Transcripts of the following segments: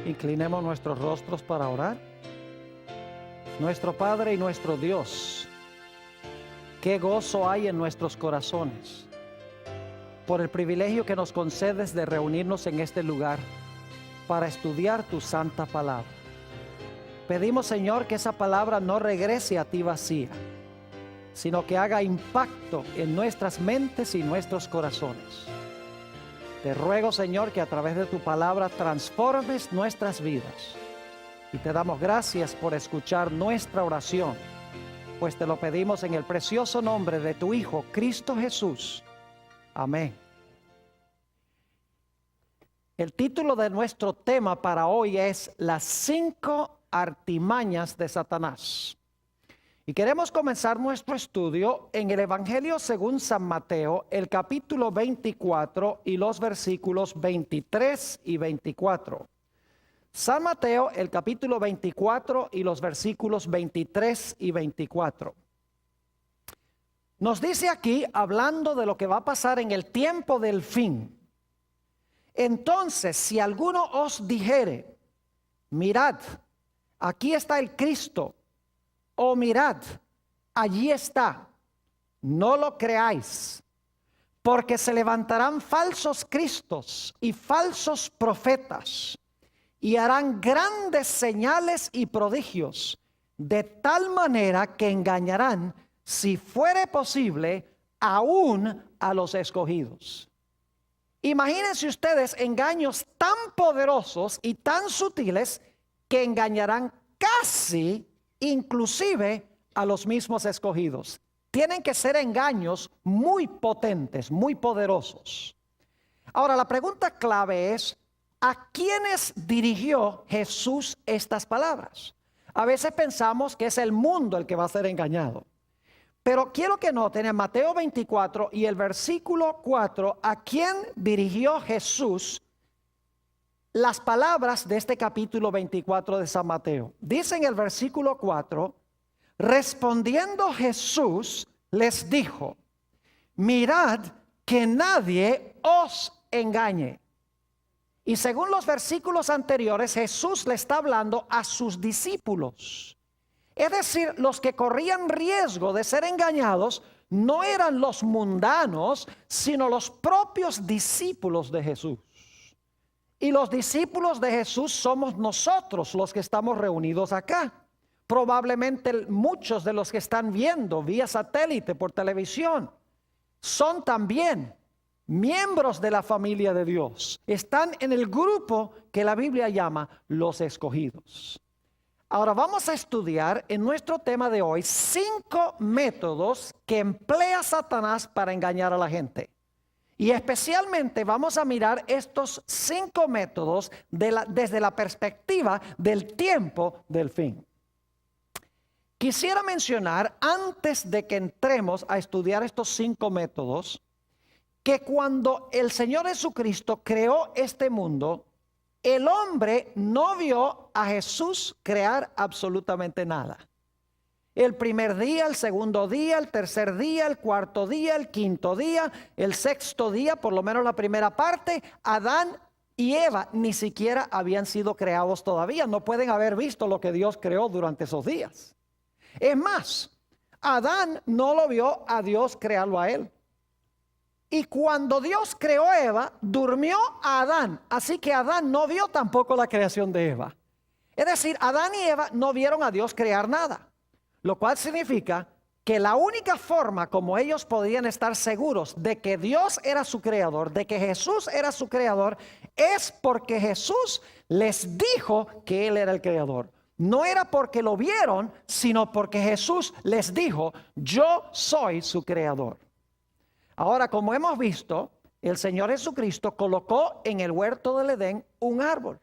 Inclinemos nuestros rostros para orar. Nuestro Padre y nuestro Dios, qué gozo hay en nuestros corazones por el privilegio que nos concedes de reunirnos en este lugar para estudiar tu santa palabra. Pedimos, Señor, que esa palabra no regrese a ti vacía, sino que haga impacto en nuestras mentes y nuestros corazones. Te ruego, Señor, que a través de tu palabra transformes nuestras vidas. Y te damos gracias por escuchar nuestra oración, pues te lo pedimos en el precioso nombre de tu Hijo, Cristo Jesús. Amén. El título de nuestro tema para hoy es Las 5 artimañas de Satanás. Y queremos comenzar nuestro estudio en el Evangelio según San Mateo, el capítulo 24 y los versículos 23 y 24. San Mateo, el capítulo 24 y los versículos 23 y 24. Nos dice aquí, hablando de lo que va a pasar en el tiempo del fin. Entonces, si alguno os dijere, mirad, aquí está el Cristo, o mirad, allí está, no lo creáis, porque se levantarán falsos cristos y falsos profetas, y harán grandes señales y prodigios, de tal manera que engañarán, si fuere posible, aún a los escogidos. Imagínense ustedes engaños tan poderosos y tan sutiles que engañarán casi inclusive a los mismos escogidos. Tienen que ser engaños muy potentes, muy poderosos. Ahora, la pregunta clave es, ¿a quiénes dirigió Jesús estas palabras? A veces pensamos que es el mundo el que va a ser engañado. Pero quiero que noten en Mateo 24 y el versículo 4, ¿a quién dirigió Jesús las palabras de este capítulo 24 de San Mateo? Dice en el versículo 4, respondiendo Jesús les dijo, mirad que nadie os engañe. Y según los versículos anteriores, Jesús le está hablando a sus discípulos. Es decir, los que corrían riesgo de ser engañados no eran los mundanos, sino los propios discípulos de Jesús. Y los discípulos de Jesús somos nosotros los que estamos reunidos acá. Probablemente muchos de los que están viendo vía satélite por televisión son también miembros de la familia de Dios. Están en el grupo que la Biblia llama los escogidos. Ahora vamos a estudiar en nuestro tema de hoy 5 métodos que emplea Satanás para engañar a la gente. Y especialmente vamos a mirar estos 5 métodos desde la perspectiva del tiempo del fin. Quisiera mencionar, antes de que entremos a estudiar estos 5 métodos, que cuando el Señor Jesucristo creó este mundo, el hombre no vio a Jesús crear absolutamente nada. El primer día, el segundo día, el tercer día, el cuarto día, el quinto día, el sexto día, por lo menos la primera parte, Adán y Eva ni siquiera habían sido creados todavía. No pueden haber visto lo que Dios creó durante esos días. Es más, Adán no lo vio a Dios crearlo a él. Y cuando Dios creó a Eva, durmió a Adán. Así que Adán no vio tampoco la creación de Eva. Es decir, Adán y Eva no vieron a Dios crear nada. Lo cual significa que la única forma como ellos podían estar seguros de que Dios era su creador, de que Jesús era su creador, es porque Jesús les dijo que Él era el creador. No era porque lo vieron, sino porque Jesús les dijo, yo soy su creador. Ahora, como hemos visto, el Señor Jesucristo colocó en el huerto del Edén un árbol.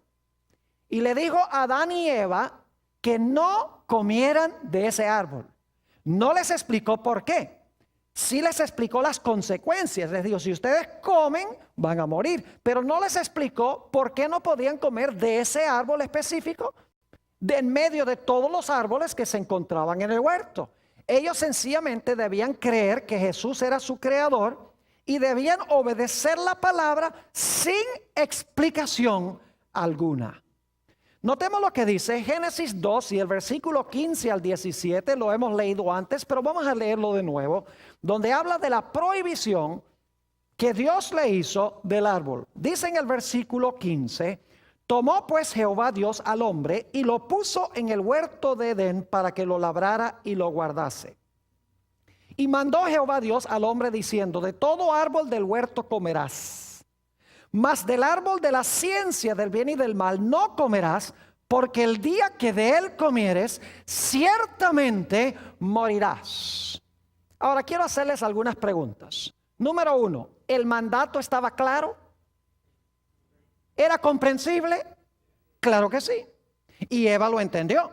Y le dijo a Adán y Eva que no comieran de ese árbol. No les explicó por qué. Sí les explicó las consecuencias. Les dijo, si ustedes comen, van a morir. Pero no les explicó por qué no podían comer de ese árbol específico, de en medio de todos los árboles que se encontraban en el huerto. Ellos sencillamente debían creer que Jesús era su creador y debían obedecer la palabra sin explicación alguna. Notemos lo que dice Génesis 2 y el versículo 15 al 17, lo hemos leído antes, pero vamos a leerlo de nuevo, donde habla de la prohibición que Dios le hizo del árbol. Dice en el versículo 15, tomó pues Jehová Dios al hombre y lo puso en el huerto de Edén para que lo labrara y lo guardase. Y mandó Jehová Dios al hombre diciendo, de todo árbol del huerto comerás, mas del árbol de la ciencia del bien y del mal no comerás, porque el día que de él comieres, ciertamente morirás. Ahora quiero hacerles algunas preguntas. Número 1, ¿el mandato estaba claro? ¿Era comprensible? Claro que sí. Y Eva lo entendió.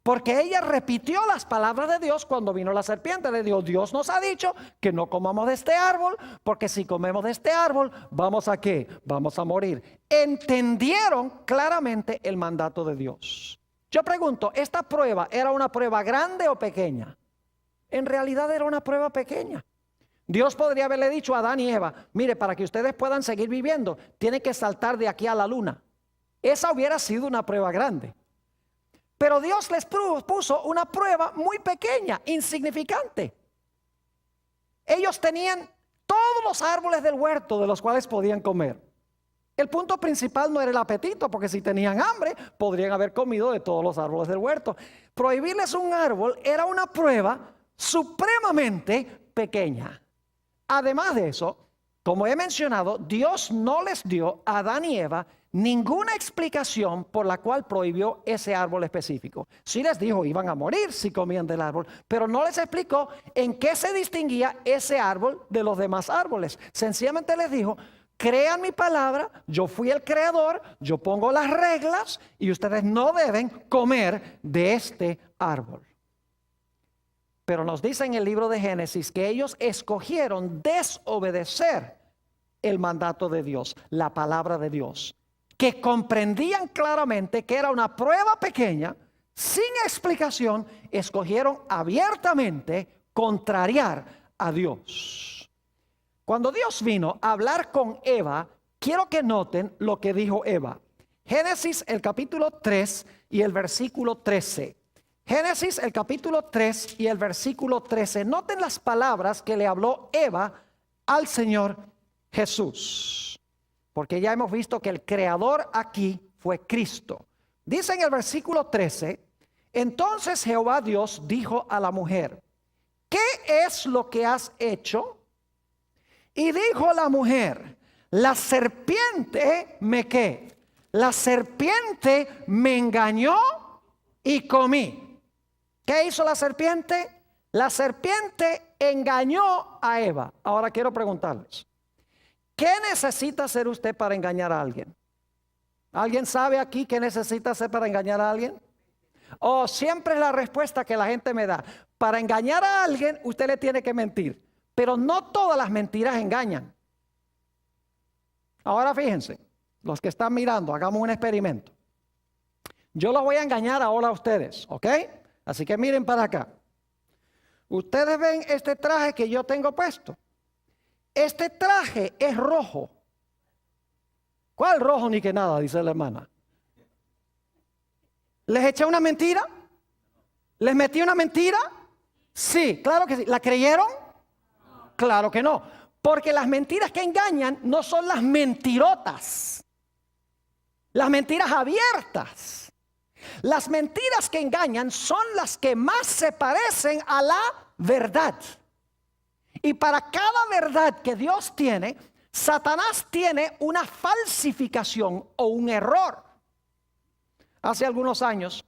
Porque ella repitió las palabras de Dios cuando vino la serpiente. Le dijo, Dios nos ha dicho que no comamos de este árbol, porque si comemos de este árbol, ¿vamos a qué? Vamos a morir. Entendieron claramente el mandato de Dios. Yo pregunto, ¿esta prueba era una prueba grande o pequeña? En realidad era una prueba pequeña. Dios podría haberle dicho a Adán y Eva, mire, para que ustedes puedan seguir viviendo, tienen que saltar de aquí a la luna. Esa hubiera sido una prueba grande. Pero Dios les puso una prueba muy pequeña, insignificante. Ellos tenían todos los árboles del huerto de los cuales podían comer. El punto principal no era el apetito, porque si tenían hambre, podrían haber comido de todos los árboles del huerto. Prohibirles un árbol era una prueba supremamente pequeña. Además de eso, como he mencionado, Dios no les dio a Adán y Eva ninguna explicación por la cual prohibió ese árbol específico. Sí les dijo, iban a morir si comían del árbol, pero no les explicó en qué se distinguía ese árbol de los demás árboles. Sencillamente les dijo, crean mi palabra, yo fui el creador, yo pongo las reglas y ustedes no deben comer de este árbol. Pero nos dice en el libro de Génesis que ellos escogieron desobedecer el mandato de Dios, la palabra de Dios, que comprendían claramente que era una prueba pequeña, sin explicación, escogieron abiertamente contrariar a Dios. Cuando Dios vino a hablar con Eva, quiero que noten lo que dijo Eva. Génesis el capítulo 3 y el versículo 13. Génesis el capítulo 3 y el versículo 13. Noten las palabras que le habló Eva al Señor Jesús. Porque ya hemos visto que el creador aquí fue Cristo. Dice en el versículo 13, entonces Jehová Dios dijo a la mujer, ¿qué es lo que has hecho? Y dijo la mujer, la serpiente me ¿qué? La serpiente me engañó y comí. ¿Qué hizo la serpiente? La serpiente engañó a Eva. Ahora quiero preguntarles, ¿qué necesita hacer usted para engañar a alguien? ¿Alguien sabe aquí qué necesita hacer para engañar a alguien? Oh, siempre es la respuesta que la gente me da. Para engañar a alguien, usted le tiene que mentir. Pero no todas las mentiras engañan. Ahora fíjense, los que están mirando, hagamos un experimento. Yo los voy a engañar ahora a ustedes, ¿ok? Así que miren para acá. Ustedes ven este traje que yo tengo puesto. Este traje es rojo. ¿Cuál rojo ni que nada? Dice la hermana. ¿Les eché una mentira? ¿Les metí una mentira? Sí, claro que sí. ¿La creyeron? Claro que no. Porque las mentiras que engañan no son las mentirotas. Las mentiras abiertas. Las mentiras que engañan son las que más se parecen a la verdad. Y para cada verdad que Dios tiene, Satanás tiene una falsificación o un error. Hace algunos años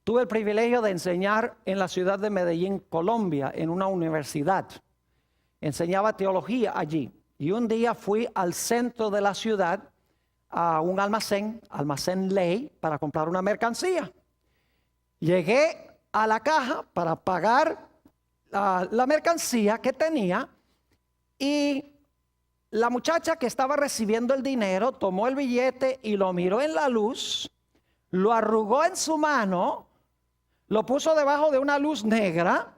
tuve el privilegio de enseñar en la ciudad de Medellín, Colombia, en una universidad. Enseñaba teología allí. Y un día fui al centro de la ciudad a un almacén Ley, para comprar una mercancía. Llegué a la caja para pagar la mercancía que tenía y la muchacha que estaba recibiendo el dinero tomó el billete y lo miró en la luz, lo arrugó en su mano, lo puso debajo de una luz negra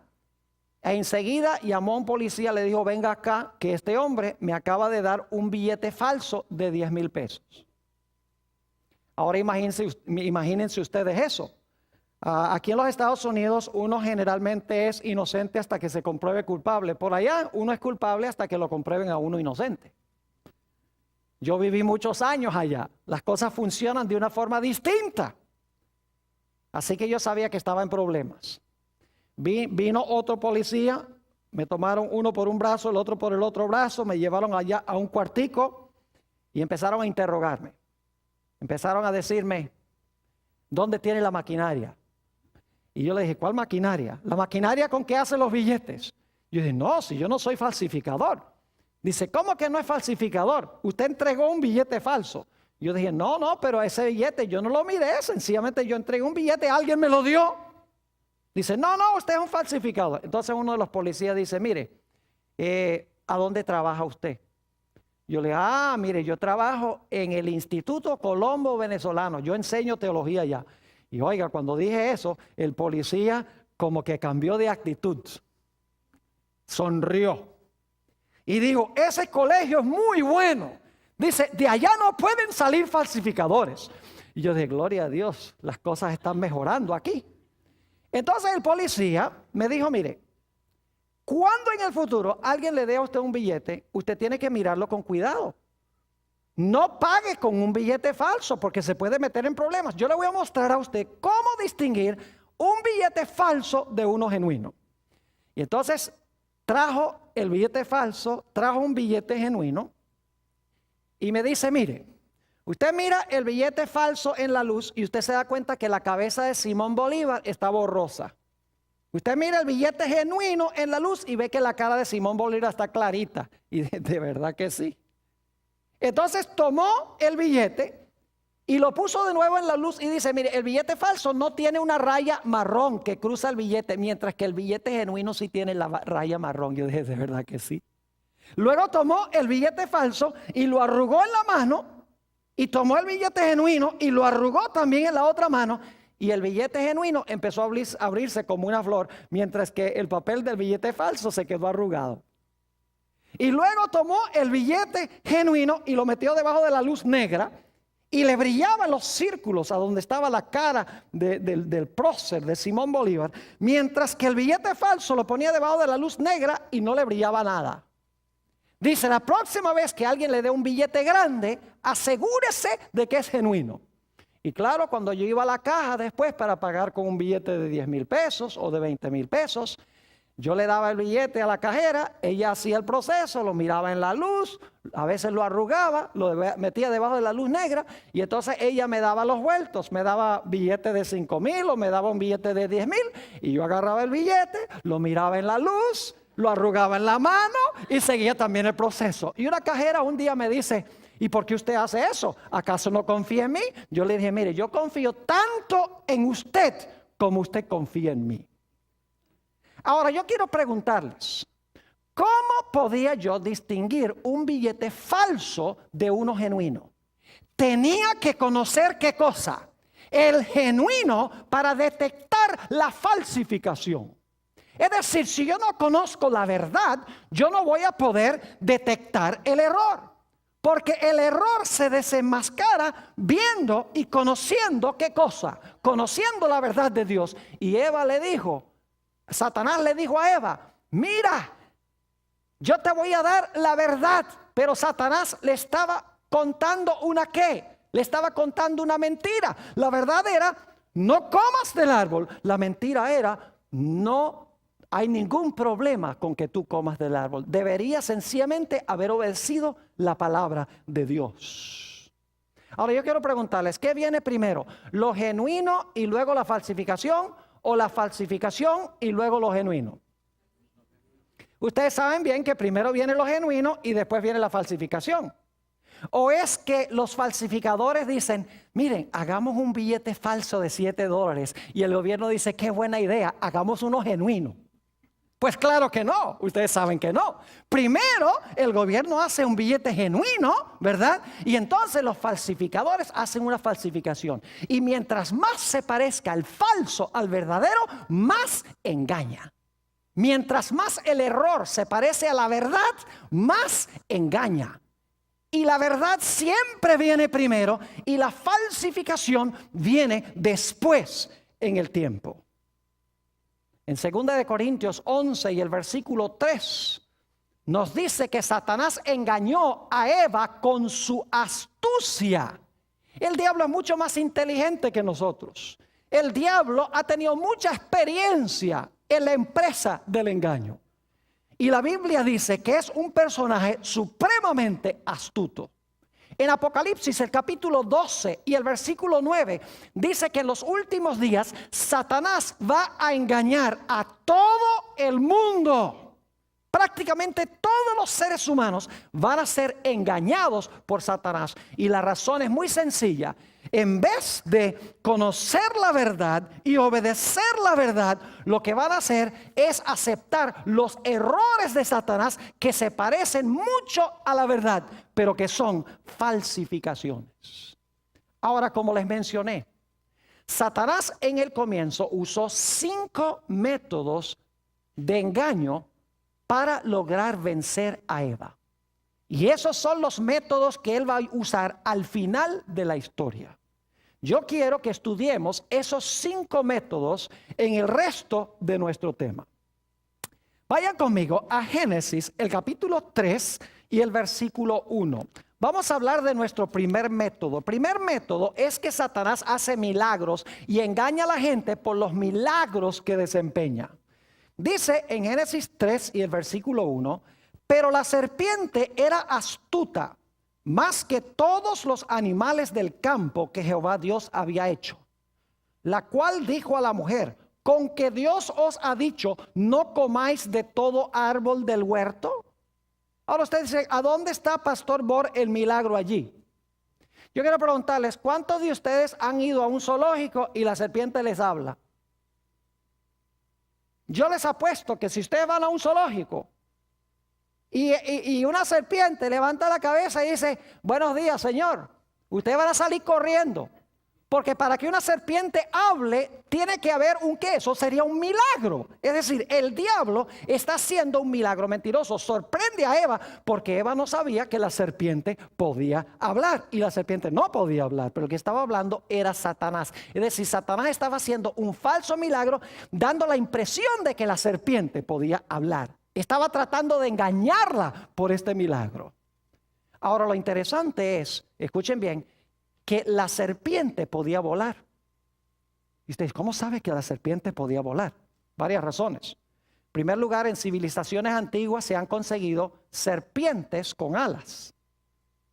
e enseguida llamó a un policía, le dijo, venga acá que este hombre me acaba de dar un billete falso de 10,000 pesos. Ahora imagínense ustedes eso. Aquí en los Estados Unidos uno generalmente es inocente hasta que se compruebe culpable. Por allá uno es culpable hasta que lo comprueben a uno inocente. Yo viví muchos años allá. Las cosas funcionan de una forma distinta. Así que yo sabía que estaba en problemas. Vino otro policía, me tomaron uno por un brazo, el otro por el otro brazo, me llevaron allá a un cuartico y empezaron a interrogarme. Empezaron a decirme, ¿dónde tiene la maquinaria? Y yo le dije, ¿cuál maquinaria? La maquinaria con que hacen los billetes. Yo dije, no, si yo no soy falsificador. Dice, ¿cómo que no es falsificador? Usted entregó un billete falso. Yo dije, no, pero ese billete yo no lo miré, sencillamente yo entregué un billete, alguien me lo dio. Dice, no, usted es un falsificador. Entonces uno de los policías dice, mire, ¿a dónde trabaja usted? Yo le digo, mire, yo trabajo en el Instituto Colombo Venezolano, yo enseño teología allá. Y oiga, cuando dije eso, el policía como que cambió de actitud, sonrió y dijo, ese colegio es muy bueno. Dice, de allá no pueden salir falsificadores. Y yo dije, gloria a Dios, las cosas están mejorando aquí. Entonces el policía me dijo, mire, cuando en el futuro alguien le dé a usted un billete, usted tiene que mirarlo con cuidado. No pague con un billete falso porque se puede meter en problemas. Yo le voy a mostrar a usted cómo distinguir un billete falso de uno genuino. Y entonces trajo el billete falso, trajo un billete genuino y me dice, mire, usted mira el billete falso en la luz y usted se da cuenta que la cabeza de Simón Bolívar está borrosa. Usted mira el billete genuino en la luz y ve que la cara de Simón Bolívar está clarita. Y de verdad que sí. Entonces tomó el billete y lo puso de nuevo en la luz y dice, mire, el billete falso no tiene una raya marrón que cruza el billete, mientras que el billete genuino sí tiene la raya marrón. Yo dije, de verdad que sí. Luego tomó el billete falso y lo arrugó en la mano y tomó el billete genuino y lo arrugó también en la otra mano. Y el billete genuino empezó a abrirse como una flor, mientras que el papel del billete falso se quedó arrugado. Y luego tomó el billete genuino y lo metió debajo de la luz negra y le brillaban los círculos a donde estaba la cara del prócer de Simón Bolívar, mientras que el billete falso lo ponía debajo de la luz negra y no le brillaba nada. Dice, la próxima vez que alguien le dé un billete grande, asegúrese de que es genuino. Y claro, cuando yo iba a la caja después para pagar con un billete de 10,000 pesos o de 20,000 pesos, yo le daba el billete a la cajera, ella hacía el proceso, lo miraba en la luz, a veces lo arrugaba, lo metía debajo de la luz negra y entonces ella me daba los vueltos, me daba billete de 5,000 o me daba un billete de 10,000 y yo agarraba el billete, lo miraba en la luz, lo arrugaba en la mano y seguía también el proceso. Y una cajera un día me dice, ¿y por qué usted hace eso? ¿Acaso no confía en mí? Yo le dije, mire, yo confío tanto en usted como usted confía en mí. Ahora yo quiero preguntarles, ¿cómo podía yo distinguir un billete falso de uno genuino? Tenía que conocer ¿qué cosa? El genuino para detectar la falsificación. Es decir, si yo no conozco la verdad, yo no voy a poder detectar el error. Porque el error se desenmascara viendo y conociendo ¿qué cosa? Conociendo la verdad de Dios. Y Eva le dijo, Satanás le dijo a Eva, mira, yo te voy a dar la verdad. Pero Satanás le estaba contando una ¿qué? Le estaba contando una mentira. La verdad era, no comas del árbol. La mentira era, no hay ningún problema con que tú comas del árbol. Deberías sencillamente haber obedecido la palabra de Dios. Ahora yo quiero preguntarles, ¿qué viene primero? ¿Lo genuino y luego la falsificación? ¿O la falsificación y luego lo genuino? Ustedes saben bien que primero viene lo genuino y después viene la falsificación. ¿O es que los falsificadores dicen, miren, hagamos un billete falso de $7 y el gobierno dice, qué buena idea, hagamos uno genuino? Pues claro que no, ustedes saben que no. Primero el gobierno hace un billete genuino, ¿verdad? Y entonces los falsificadores hacen una falsificación. Y mientras más se parezca el falso al verdadero, más engaña. Mientras más el error se parece a la verdad, más engaña. Y la verdad siempre viene primero y la falsificación viene después en el tiempo. En 2 de Corintios 11 y el versículo 3 nos dice que Satanás engañó a Eva con su astucia. El diablo es mucho más inteligente que nosotros. El diablo ha tenido mucha experiencia en la empresa del engaño. Y la Biblia dice que es un personaje supremamente astuto. En Apocalipsis, el capítulo 12 y el versículo 9, dice que en los últimos días Satanás va a engañar a todo el mundo. Prácticamente todos los seres humanos van a ser engañados por Satanás. Y la razón es muy sencilla. En vez de conocer la verdad y obedecer la verdad, lo que van a hacer es aceptar los errores de Satanás que se parecen mucho a la verdad, pero que son falsificaciones. Ahora, como les mencioné, Satanás en el comienzo usó 5 métodos de engaño para lograr vencer a Eva. Y esos son los métodos que él va a usar al final de la historia. Yo quiero que estudiemos esos 5 métodos en el resto de nuestro tema. Vayan conmigo a Génesis, el capítulo 3 y el versículo 1. Vamos a hablar de nuestro primer método. El primer método es que Satanás hace milagros y engaña a la gente por los milagros que desempeña. Dice en Génesis 3 y el versículo 1, pero la serpiente era astuta más que todos los animales del campo que Jehová Dios había hecho, la cual dijo a la mujer, ¿con que Dios os ha dicho, no comáis de todo árbol del huerto? Ahora usted dice, ¿a dónde está, Pastor Bor, el milagro allí? Yo quiero preguntarles, ¿cuántos de ustedes han ido a un zoológico y la serpiente les habla? Yo les apuesto que si ustedes van a un zoológico y una serpiente levanta la cabeza y dice, buenos días, señor, ustedes van a salir corriendo. Porque para que una serpiente hable, tiene que haber un qué, eso sería un milagro. Es decir, el diablo está haciendo un milagro mentiroso. Sorprende a Eva porque Eva no sabía que la serpiente podía hablar. Y la serpiente no podía hablar, pero el que estaba hablando era Satanás. Es decir, Satanás estaba haciendo un falso milagro, dando la impresión de que la serpiente podía hablar. Estaba tratando de engañarla por este milagro. Ahora lo interesante es, escuchen bien, que la serpiente podía volar. Y ustedes, ¿cómo sabe que la serpiente podía volar? Varias razones. En primer lugar, en civilizaciones antiguas se han conseguido serpientes con alas.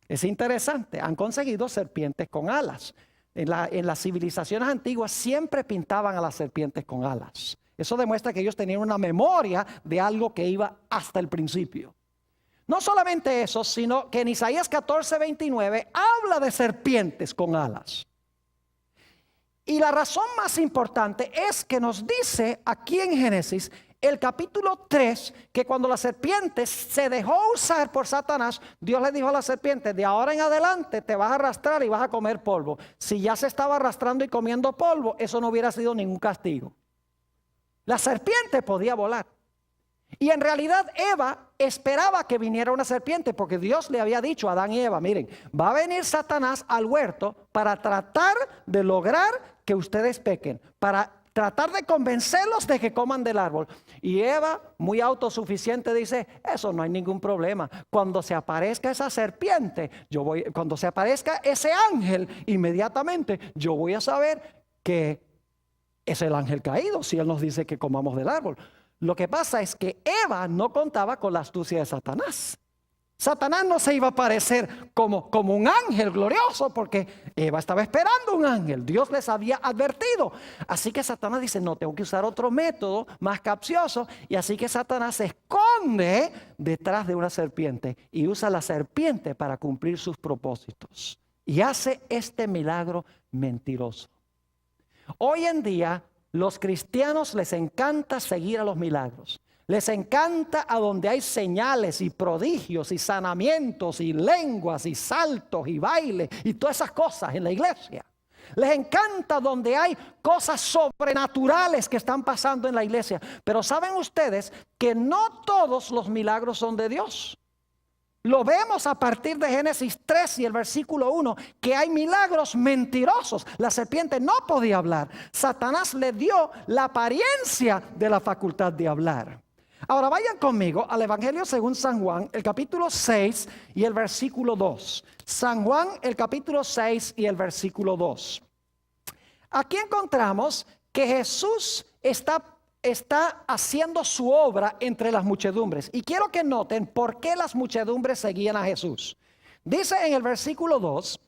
Es interesante, han conseguido serpientes con alas. En las civilizaciones antiguas siempre pintaban a las serpientes con alas. Eso demuestra que ellos tenían una memoria de algo que iba hasta el principio. No solamente eso, sino que en Isaías 14:29 habla de serpientes con alas. Y la razón más importante es que nos dice aquí en Génesis, el capítulo 3, que cuando la serpiente se dejó usar por Satanás, Dios le dijo a la serpiente, de ahora en adelante te vas a arrastrar y vas a comer polvo. Si ya se estaba arrastrando y comiendo polvo, eso no hubiera sido ningún castigo. La serpiente podía volar. Y en realidad Eva esperaba que viniera una serpiente porque Dios le había dicho a Adán y Eva, miren, va a venir Satanás al huerto para tratar de lograr que ustedes pequen, para tratar de convencerlos de que coman del árbol. Y Eva, muy autosuficiente, dice, eso no hay ningún problema. Cuando se aparezca esa serpiente, cuando se aparezca ese ángel, inmediatamente yo voy a saber que es el ángel caído si él nos dice que comamos del árbol. Lo que pasa es que Eva no contaba con la astucia de Satanás. Satanás no se iba a aparecer como un ángel glorioso porque Eva estaba esperando un ángel. Dios les había advertido. Así que Satanás dice, no, tengo que usar otro método más capcioso. Y así que Satanás se esconde detrás de una serpiente y usa la serpiente para cumplir sus propósitos. Y hace este milagro mentiroso. Hoy en día, los cristianos les encanta seguir a los milagros. Les encanta a donde hay señales y prodigios y sanamientos y lenguas y saltos y bailes y todas esas cosas en la iglesia. Les encanta donde hay cosas sobrenaturales que están pasando en la iglesia. Pero saben ustedes que no todos los milagros son de Dios. Lo vemos a partir de Génesis 3 y el versículo 1, que hay milagros mentirosos. La serpiente no podía hablar. Satanás le dio la apariencia de la facultad de hablar. Ahora vayan conmigo al Evangelio según San Juan, el capítulo 6 y el versículo 2. San Juan, el capítulo 6 y el versículo 2. Aquí encontramos que Jesús está haciendo su obra entre las muchedumbres. Y quiero que noten por qué las muchedumbres seguían a Jesús. Dice en el versículo 2,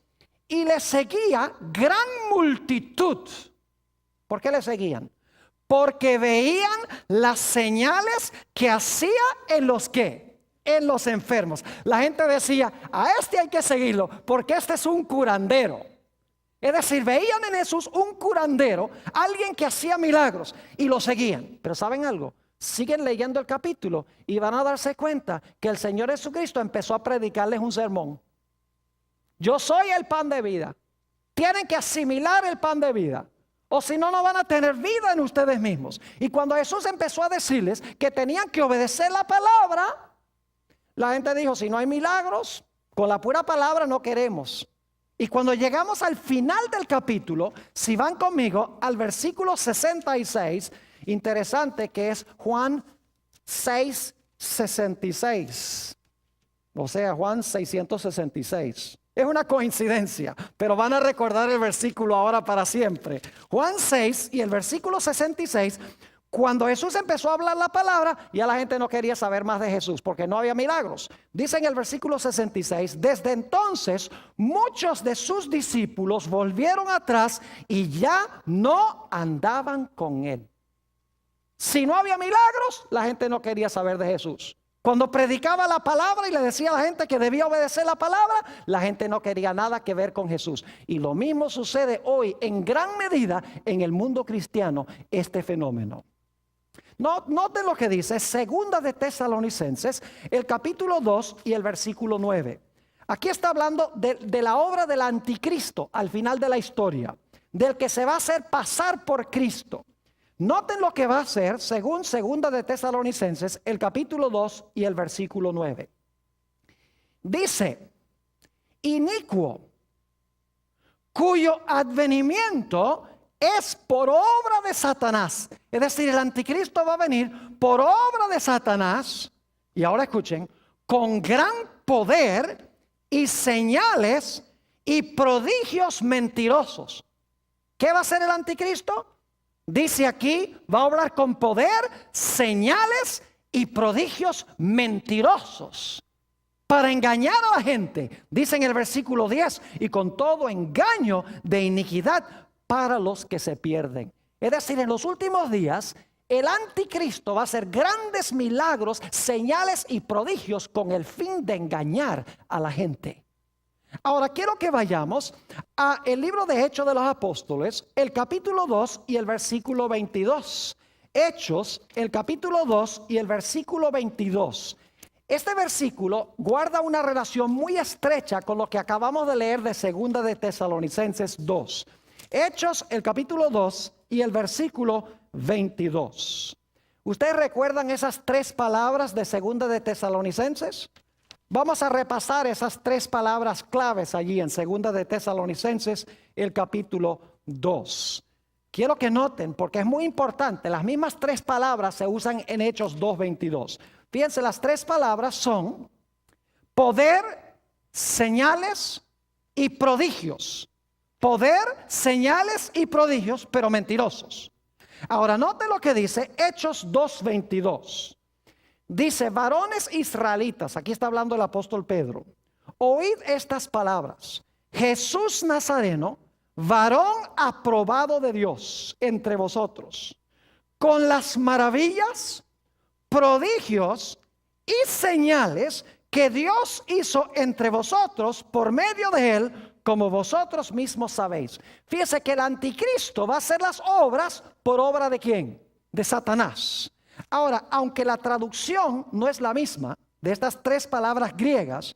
y le seguía gran multitud. ¿Por qué le seguían? Porque veían las señales que hacía en los ¿qué? En los enfermos. La gente decía, a este hay que seguirlo porque este es un curandero. Es decir, veían en Jesús un curandero, alguien que hacía milagros y lo seguían. Pero ¿saben algo? Siguen leyendo el capítulo y van a darse cuenta que el Señor Jesucristo empezó a predicarles un sermón. Yo soy el pan de vida. Tienen que asimilar el pan de vida. O si no, no van a tener vida en ustedes mismos. Y cuando Jesús empezó a decirles que tenían que obedecer la palabra, la gente dijo, si no hay milagros, con la pura palabra no queremos. Y cuando llegamos al final del capítulo, si van conmigo al versículo 66, interesante que es Juan 6:66. O sea, Juan 666. Es una coincidencia, pero van a recordar el versículo ahora para siempre. Juan 6 y el versículo 66, cuando Jesús empezó a hablar la palabra, ya la gente no quería saber más de Jesús porque no había milagros. Dice en el versículo 66, desde entonces muchos de sus discípulos volvieron atrás y ya no andaban con él. Si no había milagros, la gente no quería saber de Jesús. Cuando predicaba la palabra y le decía a la gente que debía obedecer la palabra, la gente no quería nada que ver con Jesús. Y lo mismo sucede hoy en gran medida en el mundo cristiano, este fenómeno. Noten lo que dice Segunda de Tesalonicenses, el capítulo 2 y el versículo 9. Aquí está hablando de la obra del anticristo al final de la historia, del que se va a hacer pasar por Cristo. Noten lo que va a hacer según Segunda de Tesalonicenses, el capítulo 2 y el versículo 9. Dice, inicuo, cuyo advenimiento es por obra de Satanás. Es decir, el anticristo va a venir por obra de Satanás. Y ahora escuchen, con gran poder y señales y prodigios mentirosos. ¿Qué va a hacer el anticristo? Dice aquí, va a obrar con poder, señales y prodigios mentirosos para engañar a la gente. Dice en el versículo 10, y con todo engaño de iniquidad para los que se pierden. Es decir, en los últimos días, el anticristo va a hacer grandes milagros, señales y prodigios con el fin de engañar a la gente. Ahora quiero que vayamos a el libro de Hechos de los Apóstoles, el capítulo 2 y el versículo 22. Hechos, el capítulo 2 y el versículo 22. Este versículo guarda una relación muy estrecha con lo que acabamos de leer de Segunda de Tesalonicenses 2. Hechos, el capítulo 2 y el versículo 22. ¿Ustedes recuerdan esas tres palabras de Segunda de Tesalonicenses? Vamos a repasar esas tres palabras claves allí en Segunda de Tesalonicenses, el capítulo 2. Quiero que noten, porque es muy importante, las mismas tres palabras se usan en Hechos 2:22. Fíjense, las tres palabras son poder, señales y prodigios. Poder, señales y prodigios, pero mentirosos. Ahora noten lo que dice Hechos 2:22. Dice, varones israelitas, aquí está hablando el apóstol Pedro, oíd estas palabras. Jesús Nazareno, varón aprobado de Dios entre vosotros, con las maravillas, prodigios y señales que Dios hizo entre vosotros por medio de él, como vosotros mismos sabéis. Fíjese que el anticristo va a hacer las obras por obra de ¿quién? De Satanás. Ahora, aunque la traducción no es la misma de estas tres palabras griegas,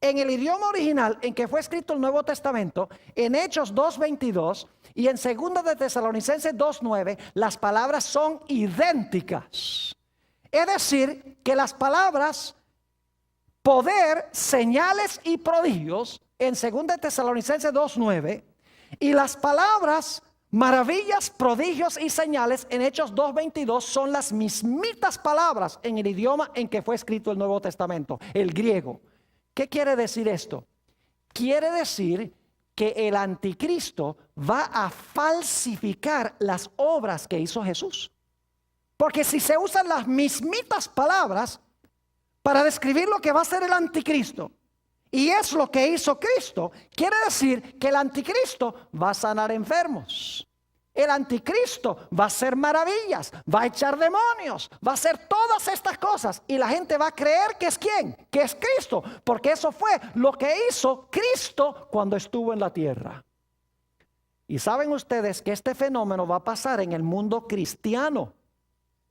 en el idioma original en que fue escrito el Nuevo Testamento, en Hechos 2:22 y en Segunda de Tesalonicenses 2:9, las palabras son idénticas. Es decir, que las palabras poder, señales y prodigios en 2 Tesalonicenses 2:9 y las palabras maravillas, prodigios y señales en Hechos 2:22 son las mismitas palabras en el idioma en que fue escrito el Nuevo Testamento, el griego. ¿Qué quiere decir esto? Quiere decir que el anticristo va a falsificar las obras que hizo Jesús. Porque si se usan las mismitas palabras para describir lo que va a ser el anticristo, y es lo que hizo Cristo, quiere decir que el anticristo va a sanar enfermos. El anticristo va a hacer maravillas, va a echar demonios, va a hacer todas estas cosas. Y la gente va a creer que es ¿quién? Que es Cristo. Porque eso fue lo que hizo Cristo cuando estuvo en la tierra. Y saben ustedes que este fenómeno va a pasar en el mundo cristiano.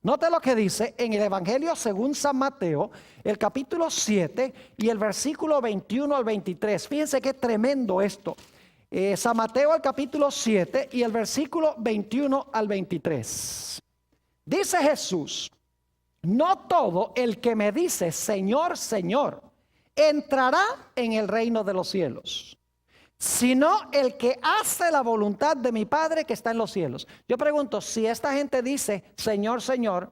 Note lo que dice en el Evangelio según San Mateo, el capítulo 7 y el versículo 21 al 23. Fíjense qué tremendo esto. San Mateo, el capítulo 7 y el versículo 21 al 23. Dice Jesús: no todo el que me dice Señor, Señor, entrará en el reino de los cielos, sino el que hace la voluntad de mi Padre que está en los cielos. Yo pregunto, si esta gente dice Señor, Señor,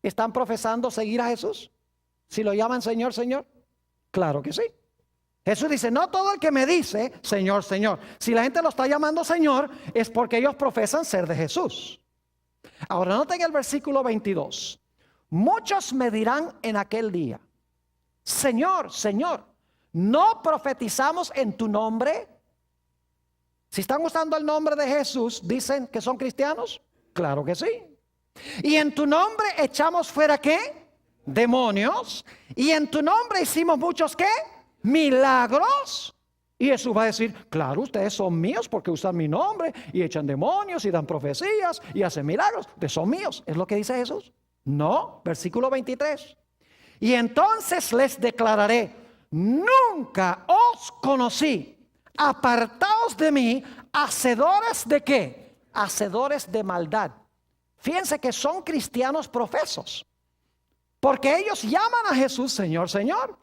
¿están profesando seguir a Jesús? Si lo llaman Señor, Señor, claro que sí. Jesús dice, no todo el que me dice Señor, Señor. Si la gente lo está llamando Señor, es porque ellos profesan ser de Jesús. Ahora noten el versículo 22. Muchos me dirán en aquel día, Señor, Señor, ¿no profetizamos en tu nombre? Si están usando el nombre de Jesús, ¿dicen que son cristianos? Claro que sí. ¿Y en tu nombre echamos fuera qué? Demonios. ¿Y en tu nombre hicimos muchos qué? Milagros. Y Jesús va a decir, claro, ustedes son míos porque usan mi nombre y echan demonios y dan profecías y hacen milagros. Ustedes son míos. ¿Es lo que dice Jesús? No, versículo 23. Y entonces les declararé, nunca os conocí. Apartaos de mí, hacedores de qué? Hacedores de maldad. Fíjense que son cristianos profesos, porque ellos llaman a Jesús Señor, Señor,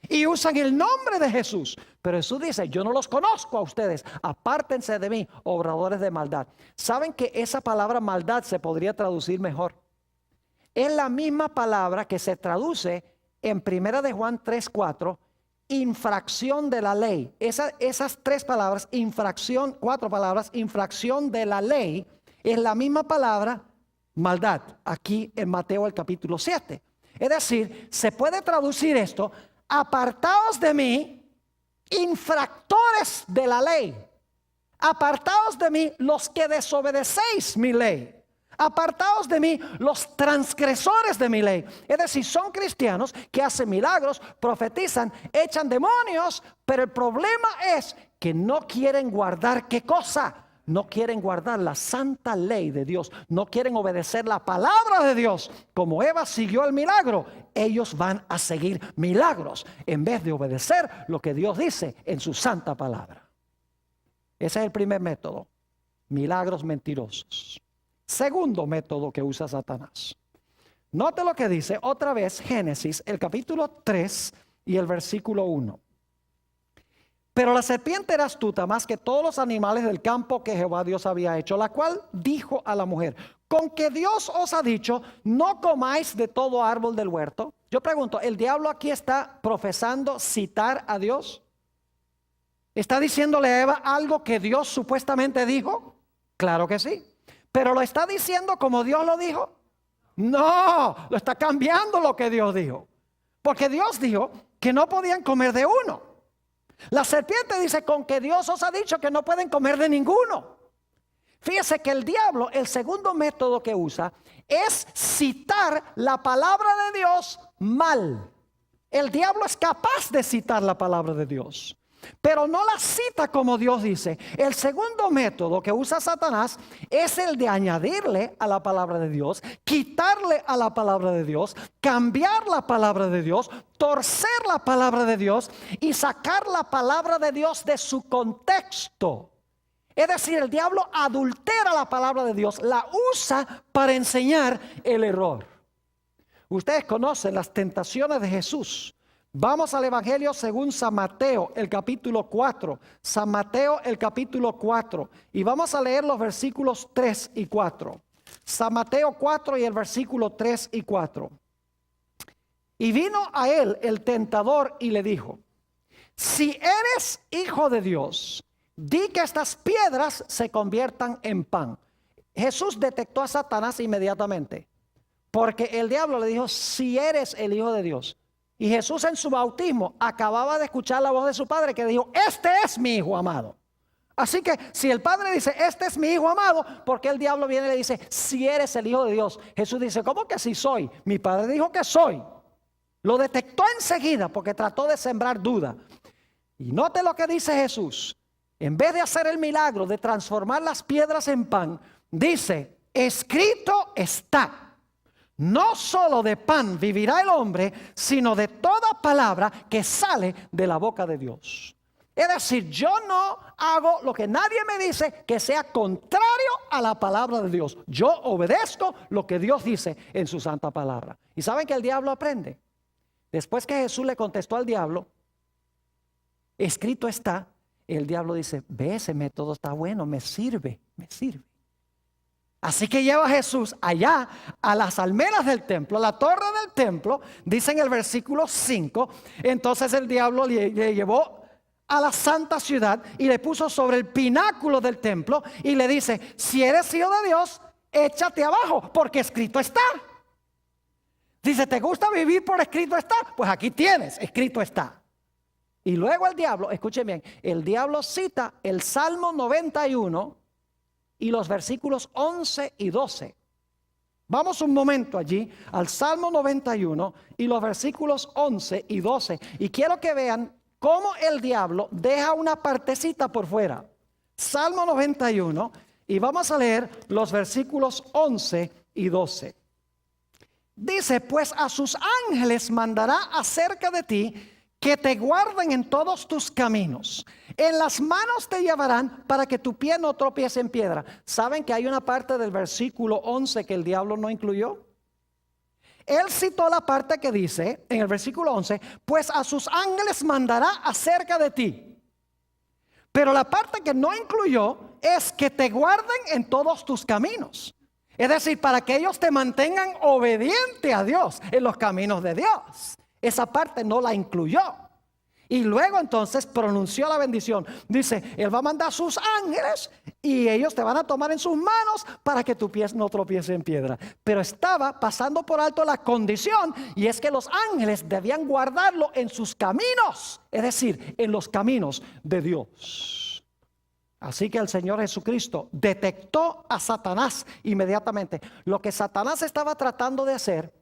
y usan el nombre de Jesús. Pero Jesús dice, yo no los conozco a ustedes, apártense de mí, obradores de maldad. ¿Saben que esa palabra maldad se podría traducir mejor? Es la misma palabra que se traduce en 1 de Juan 3:4, infracción de la ley. Esas tres palabras, infracción, 4 palabras, infracción de la ley, es la misma palabra maldad, aquí en Mateo el capítulo 7. Es decir, se puede traducir esto, apartaos de mí, infractores de la ley. Apartaos de mí los que desobedecéis mi ley. Apartaos de mí los transgresores de mi ley. Es decir, son cristianos que hacen milagros, profetizan, echan demonios, pero el problema es que no quieren guardar ¿qué cosa? No quieren guardar la santa ley de Dios. No quieren obedecer la palabra de Dios. Como Eva siguió el milagro, ellos van a seguir milagros en vez de obedecer lo que Dios dice en su santa palabra. Ese es el primer método, milagros mentirosos. Segundo método que usa Satanás. Note lo que dice otra vez Génesis, el capítulo 3 y el versículo 1. Pero la serpiente era astuta más que todos los animales del campo que Jehová Dios había hecho, la cual dijo a la mujer, con que Dios os ha dicho, no comáis de todo árbol del huerto. Yo pregunto, ¿el diablo aquí está profesando citar a Dios? ¿Está diciéndole a Eva algo que Dios supuestamente dijo? Claro que sí. ¿Pero lo está diciendo como Dios lo dijo? No, lo está cambiando lo que Dios dijo. Porque Dios dijo que no podían comer de uno. La serpiente dice, con que Dios os ha dicho que no pueden comer de ninguno. Fíjese que el diablo, el segundo método que usa es citar la palabra de Dios mal. El diablo es capaz de citar la palabra de Dios, pero no la cita como Dios dice. El segundo método que usa Satanás es el de añadirle a la palabra de Dios, quitarle a la palabra de Dios, cambiar la palabra de Dios, torcer la palabra de Dios y sacar la palabra de Dios de su contexto. Es decir, el diablo adultera la palabra de Dios, la usa para enseñar el error. Ustedes conocen las tentaciones de Jesús Vamos al Evangelio según San Mateo, el capítulo 4. San Mateo, el capítulo 4. Y vamos a leer los versículos 3 y 4. San Mateo 4 y el versículo 3 y 4. Y vino a él el tentador y le dijo: si eres hijo de Dios, di que estas piedras se conviertan en pan. Jesús detectó a Satanás inmediatamente, porque el diablo le dijo: si eres el hijo de Dios. Y Jesús en su bautismo acababa de escuchar la voz de su padre que dijo: este es mi hijo amado. Así que si el padre dice: este es mi hijo amado, porque el diablo viene y le dice: si eres el hijo de Dios. Jesús dice: ¿cómo que si soy? Mi padre dijo que soy. Lo detectó enseguida porque trató de sembrar duda. Y note lo que dice Jesús. En vez de hacer el milagro de transformar las piedras en pan, dice: escrito está. No solo de pan vivirá el hombre, sino de toda palabra que sale de la boca de Dios. Es decir, yo no hago lo que nadie me dice que sea contrario a la palabra de Dios. Yo obedezco lo que Dios dice en su santa palabra. ¿Y saben que el diablo aprende? Después que Jesús le contestó al diablo: escrito está, el diablo dice: ve, ese método está bueno, me sirve. Así que lleva a Jesús allá a las almenas del templo, a la torre del templo, dice en el versículo 5. Entonces el diablo le llevó a la santa ciudad y le puso sobre el pináculo del templo y le dice: si eres hijo de Dios, échate abajo, porque escrito está. Dice: ¿te gusta vivir por escrito está? Pues aquí tienes, escrito está. Y luego el diablo, escuchen bien, el diablo cita el Salmo 91 y los versículos 11 y 12. Vamos un momento allí al Salmo 91 y los versículos 11 y 12. Y quiero que vean cómo el diablo deja una partecita por fuera. Salmo 91 y vamos a leer los versículos 11 y 12. Dice: pues a sus ángeles mandará acerca de ti, que te guarden en todos tus caminos. En las manos te llevarán para que tu pie no tropiece en piedra. ¿Saben que hay una parte del versículo 11 que el diablo no incluyó? Él citó la parte que dice en el versículo 11: pues a sus ángeles mandará acerca de ti. Pero la parte que no incluyó es que te guarden en todos tus caminos. Es decir, para que ellos te mantengan obediente a Dios en los caminos de Dios. Esa parte no la incluyó. Y luego entonces pronunció la bendición. Dice: Él va a mandar sus ángeles y ellos te van a tomar en sus manos para que tu pie no tropiece en piedra. Pero estaba pasando por alto la condición, y es que los ángeles debían guardarlo en sus caminos. Es decir, en los caminos de Dios. Así que el Señor Jesucristo detectó a Satanás inmediatamente. Lo que Satanás estaba tratando de hacer,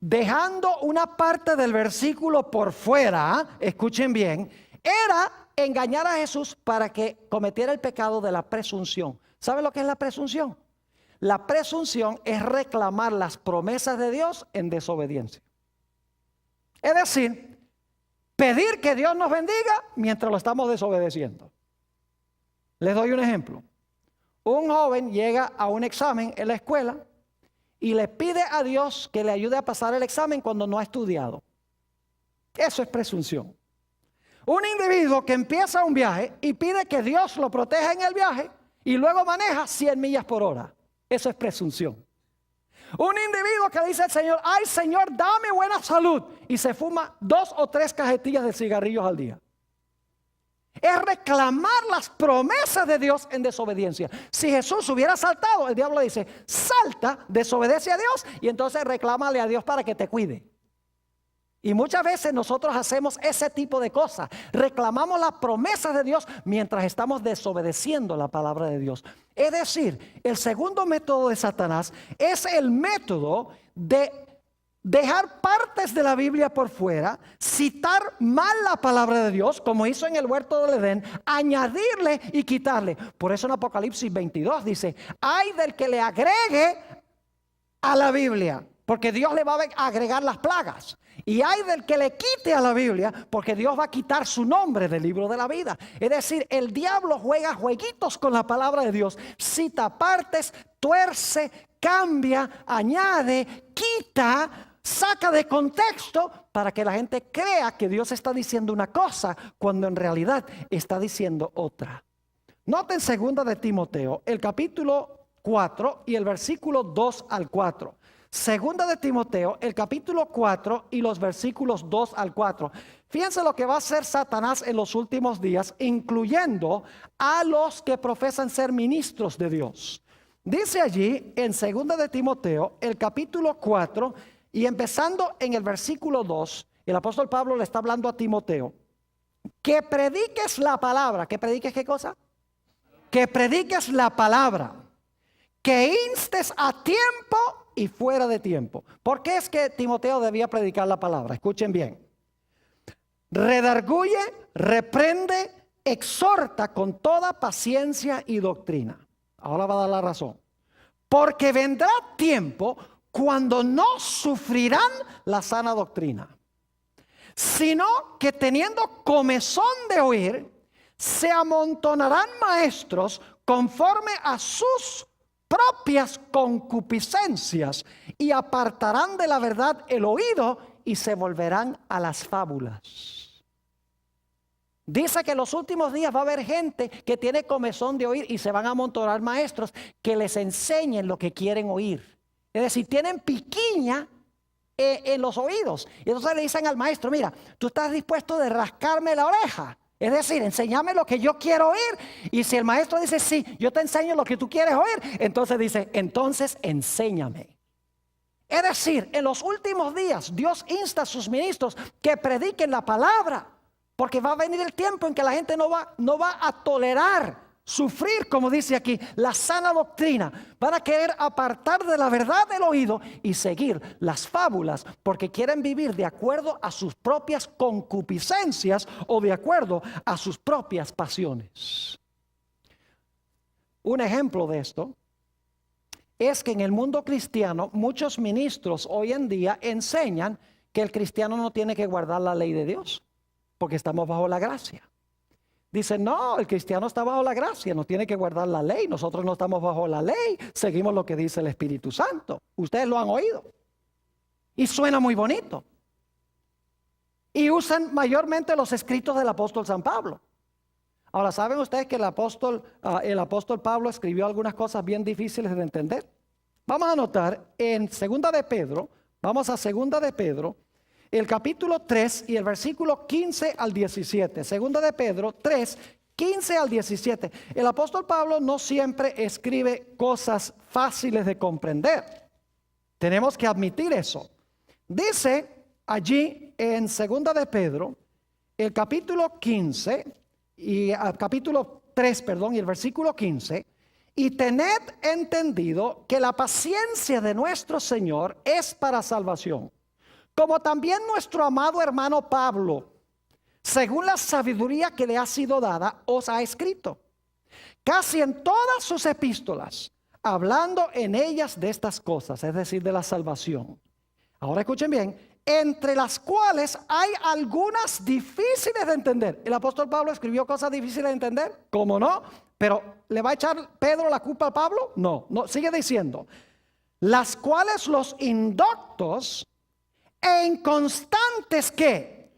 dejando una parte del versículo por fuera, escuchen bien, era engañar a Jesús para que cometiera el pecado de la presunción. ¿Sabe lo que es la presunción? La presunción es reclamar las promesas de Dios en desobediencia. Es decir, pedir que Dios nos bendiga mientras lo estamos desobedeciendo. Les doy un ejemplo. Un joven llega a un examen en la escuela y le pide a Dios que le ayude a pasar el examen cuando no ha estudiado. Eso es presunción. Un individuo que empieza un viaje y pide que Dios lo proteja en el viaje y luego maneja 100 millas por hora. Eso es presunción. Un individuo que dice al Señor: ay Señor, dame buena salud, y se fuma 2 o 3 cajetillas de cigarrillos al día. Es reclamar las promesas de Dios en desobediencia. Si Jesús hubiera saltado, el diablo dice: salta, desobedece a Dios y entonces reclámale a Dios para que te cuide. Y muchas veces nosotros hacemos ese tipo de cosas. Reclamamos las promesas de Dios mientras estamos desobedeciendo la palabra de Dios. Es decir, el segundo método de Satanás es el método de dejar partes de la Biblia por fuera, citar mal la palabra de Dios, como hizo en el huerto del Edén, añadirle y quitarle. Por eso en Apocalipsis 22 dice: ay del que le agregue a la Biblia, porque Dios le va a agregar las plagas. Y hay del que le quite a la Biblia, porque Dios va a quitar su nombre del libro de la vida. Es decir, el diablo juega jueguitos con la palabra de Dios. Cita partes, tuerce, cambia, añade, quita, saca de contexto para que la gente crea que Dios está diciendo una cosa cuando en realidad está diciendo otra. Noten 2 de Timoteo, el capítulo 4 y el versículo 2 al 4. 2 de Timoteo, el capítulo 4 y los versículos 2 al 4. Fíjense lo que va a hacer Satanás en los últimos días, incluyendo a los que profesan ser ministros de Dios. Dice allí en 2 de Timoteo, el capítulo 4 y empezando en el versículo 2, el apóstol Pablo le está hablando a Timoteo, que prediques la palabra. ¿Que prediques qué cosa? Que prediques la palabra, que instes a tiempo y fuera de tiempo. ¿Por qué es que Timoteo debía predicar la palabra? Escuchen bien. Redarguye, reprende, exhorta con toda paciencia y doctrina. Ahora va a dar la razón. Porque vendrá tiempo cuando no sufrirán la sana doctrina, sino que teniendo comezón de oír, se amontonarán maestros conforme a sus propias concupiscencias y apartarán de la verdad el oído y se volverán a las fábulas. Dice que en los últimos días va a haber gente que tiene comezón de oír y se van a amontonar maestros que les enseñen lo que quieren oír. Es decir, tienen piquiña en los oídos. Y entonces le dicen al maestro, mira, tú estás dispuesto de rascarme la oreja. Es decir, enséñame lo que yo quiero oír. Y si el maestro dice, sí, yo te enseño lo que tú quieres oír, entonces dice, entonces enséñame. Es decir, en los últimos días Dios insta a sus ministros que prediquen la palabra, porque va a venir el tiempo en que la gente no va a tolerar sufrir, como dice aquí, la sana doctrina. Van a querer apartar de la verdad del oído y seguir las fábulas, porque quieren vivir de acuerdo a sus propias concupiscencias o de acuerdo a sus propias pasiones. Un ejemplo de esto es que en el mundo cristiano muchos ministros hoy en día enseñan que el cristiano no tiene que guardar la ley de Dios, porque estamos bajo la gracia. Dicen, no, el cristiano está bajo la gracia, no tiene que guardar la ley. Nosotros no estamos bajo la ley, seguimos lo que dice el Espíritu Santo. Ustedes lo han oído. Y suena muy bonito. Y usan mayormente los escritos del apóstol San Pablo. Ahora, ¿saben ustedes que el apóstol Pablo escribió algunas cosas bien difíciles de entender? Vamos a notar en 2 de Pedro, vamos a 2 de Pedro, el capítulo 3 y el versículo 15 al 17. 2 de Pedro 3, 15 al 17. El apóstol Pablo no siempre escribe cosas fáciles de comprender. Tenemos que admitir eso. Dice allí en 2 de Pedro, el capítulo 15 y capítulo 3, perdón, y el versículo 15. Y tened entendido que la paciencia de nuestro Señor es para salvación, como también nuestro amado hermano Pablo, según la sabiduría que le ha sido dada, os ha escrito, casi en todas sus epístolas, hablando en ellas de estas cosas, es decir, de la salvación. Ahora escuchen bien, entre las cuales hay algunas difíciles de entender. ¿El apóstol Pablo escribió cosas difíciles de entender? ¿Cómo no? Pero ¿le va a echar Pedro la culpa a Pablo? No, sigue diciendo, las cuales los indoctos e inconstantes que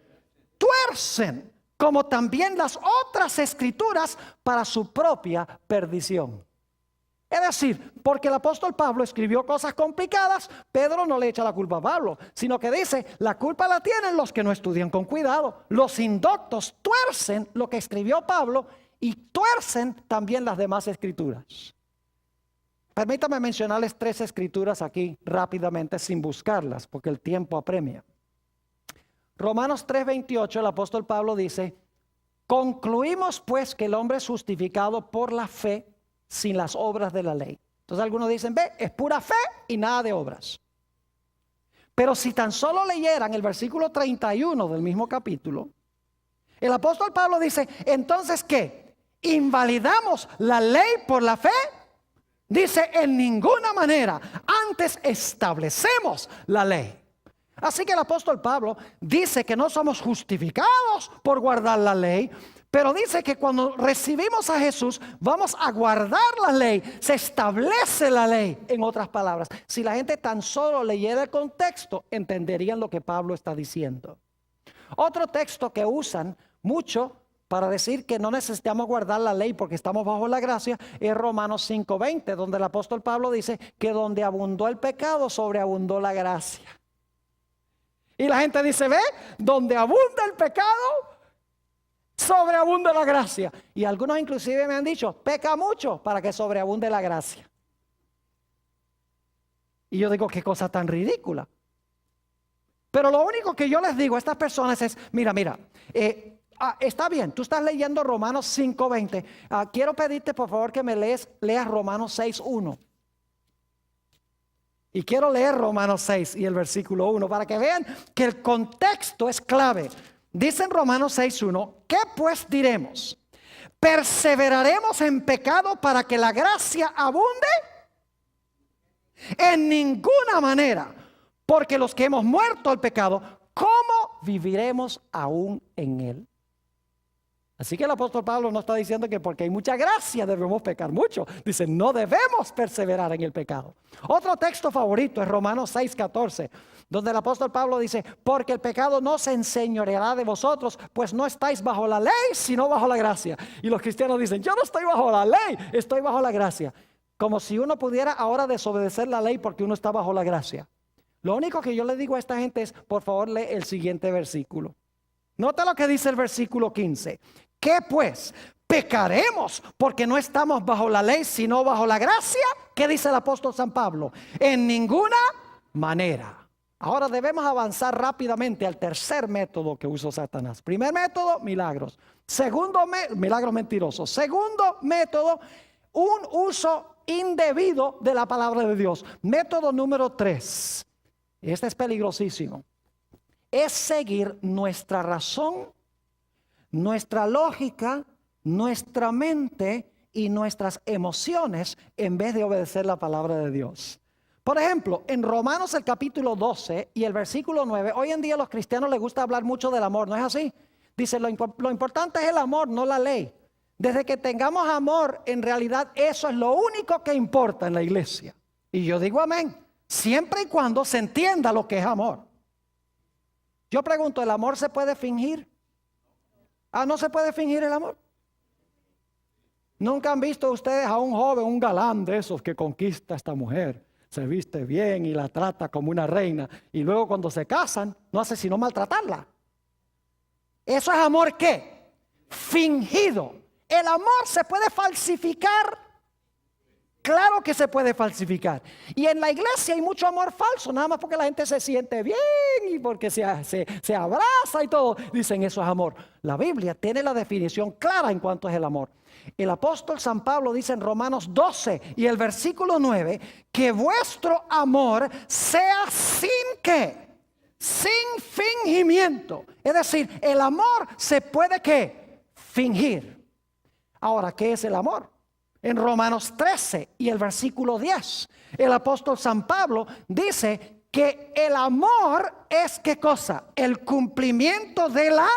tuercen, como también las otras escrituras, para su propia perdición. Es decir, porque el apóstol Pablo escribió cosas complicadas, Pedro no le echa la culpa a Pablo, sino que dice, la culpa la tienen los que no estudian con cuidado. Los indoctos tuercen lo que escribió Pablo y tuercen también las demás escrituras. Permítame mencionarles 3 escrituras aquí rápidamente sin buscarlas, porque el tiempo apremia. Romanos 3:28, el apóstol Pablo dice, concluimos pues que el hombre es justificado por la fe sin las obras de la ley. Entonces algunos dicen, ve, es pura fe y nada de obras. Pero si tan solo leyeran el versículo 31 del mismo capítulo, el apóstol Pablo dice, entonces ¿qué? ¿Invalidamos la ley por la fe? Dice, en ninguna manera, antes establecemos la ley. Así que el apóstol Pablo dice que no somos justificados por guardar la ley, Pero dice que cuando recibimos a Jesús, vamos a guardar la ley. Se establece la ley, en otras palabras. Si la gente tan solo leyera el contexto, entenderían lo que Pablo está diciendo. Otro texto que usan mucho para decir que no necesitamos guardar la ley porque estamos bajo la gracia es Romanos 5:20, donde el apóstol Pablo dice que donde abundó el pecado, sobreabundó la gracia. Y la gente dice, ve, donde abunda el pecado, sobreabunda la gracia. Y algunos inclusive me han dicho, peca mucho para que sobreabunde la gracia. Y yo digo, qué cosa tan ridícula. Pero lo único que yo les digo a estas personas es, mira, está bien, tú estás leyendo Romanos 5:20. Quiero pedirte por favor que me leas Romanos 6:1. Y quiero leer Romanos 6 y el versículo 1 para que vean que el contexto es clave. Dice en Romanos 6:1, ¿qué pues diremos? ¿Perseveraremos en pecado para que la gracia abunde? En ninguna manera, porque los que hemos muerto al pecado, ¿cómo viviremos aún en él? Así que el apóstol Pablo no está diciendo que porque hay mucha gracia debemos pecar mucho. Dice, no debemos perseverar en el pecado. Otro texto favorito es Romanos 6:14, donde el apóstol Pablo dice, porque el pecado no se enseñoreará de vosotros, pues no estáis bajo la ley, sino bajo la gracia. Y los cristianos dicen, yo no estoy bajo la ley, estoy bajo la gracia. Como si uno pudiera ahora desobedecer la ley porque uno está bajo la gracia. Lo único que yo le digo a esta gente es, por favor, lee el siguiente versículo. Nota lo que dice el versículo 15. ¿Qué pues? ¿Pecaremos porque no estamos bajo la ley, sino bajo la gracia? ¿Qué dice el apóstol San Pablo? En ninguna manera. Ahora debemos avanzar rápidamente al tercer método que usó Satanás. Primer método, milagros. Segundo, milagros mentirosos. Segundo método, un uso indebido de la palabra de Dios. Método número 3. Este es peligrosísimo. Es seguir nuestra razón, nuestra lógica, nuestra mente y nuestras emociones en vez de obedecer la palabra de Dios. Por ejemplo, en Romanos el capítulo 12 y el versículo 9, hoy en día a los cristianos les gusta hablar mucho del amor, ¿no es así? Dice, lo importante es el amor, no la ley. Desde que tengamos amor, en realidad eso es lo único que importa en la iglesia. Y yo digo amén, siempre y cuando se entienda lo que es amor. Yo pregunto, ¿el amor se puede fingir? ¿No se puede fingir el amor? ¿Nunca han visto ustedes a un joven, un galán de esos que conquista a esta mujer? Se viste bien y la trata como una reina. Y luego cuando se casan, no hace sino maltratarla. ¿Eso es amor qué? Fingido. ¿El amor se puede falsificar? Claro que se puede falsificar. Y en la iglesia hay mucho amor falso, nada más porque la gente se siente bien y porque se abraza y todo. Dicen eso es amor. La Biblia tiene la definición clara en cuanto es el amor. El apóstol San Pablo dice en Romanos 12 y el versículo 9 que vuestro amor sea sin ¿qué? Sin fingimiento. Es decir, el amor se puede ¿qué? Fingir. Ahora, ¿qué es el amor? En Romanos 13 y el versículo 10, el apóstol San Pablo dice que el amor es ¿qué cosa? El cumplimiento de la